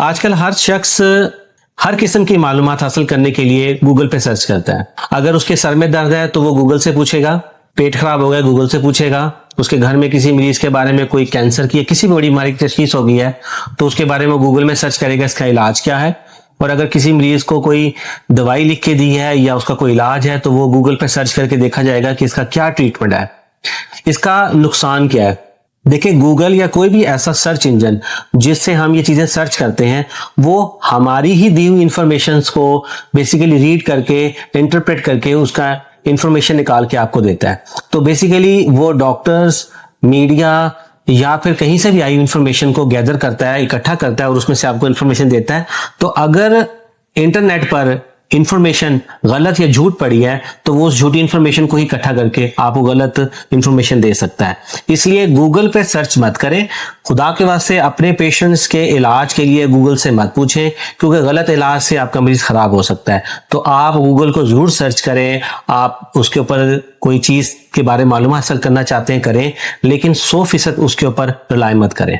आजकल हर शख्स हर किस्म की मालूमात हासिल करने के लिए गूगल पे सर्च करता है। अगर उसके सर में दर्द है तो वो गूगल से पूछेगा, पेट खराब हो गया गूगल से पूछेगा, उसके घर में किसी मरीज के बारे में, कोई कैंसर की या किसी भी बड़ी बीमारी की तशखीस हो गई है तो उसके बारे में गूगल में सर्च करेगा इसका इलाज क्या है। और अगर किसी मरीज को कोई दवाई लिख के दी है या उसका कोई इलाज है तो वो गूगल पे सर्च करके देखा जाएगा कि इसका क्या ट्रीटमेंट है, इसका नुकसान क्या है। देखिए, गूगल या कोई भी ऐसा सर्च इंजन जिससे हम ये चीजें सर्च करते हैं वो हमारी ही दी हुई इंफॉर्मेशन को बेसिकली रीड करके, इंटरप्रेट करके उसका इंफॉर्मेशन निकाल के आपको देता है। तो बेसिकली वो डॉक्टर्स, मीडिया या फिर कहीं से भी आई इंफॉर्मेशन को गैदर करता है, इकट्ठा करता है और उसमें से आपको इंफॉर्मेशन देता है। तो अगर इंटरनेट पर इंफॉर्मेशन गलत या झूठ पड़ी है तो वो उस झूठी इंफॉर्मेशन को ही इकट्ठा करके आपको गलत इंफॉर्मेशन दे सकता है। इसलिए गूगल पे सर्च मत करें। खुदा के वास्ते अपने पेशेंट्स के इलाज के लिए गूगल से मत पूछें, क्योंकि गलत इलाज से आपका मरीज खराब हो सकता है। तो आप गूगल को जरूर सर्च करें। आप उसके ऊपर कोई चीज के बारे में मालूम हासिल करना चाहते हैं करें, लेकिन 100% उसके ऊपर रिलाई मत करें।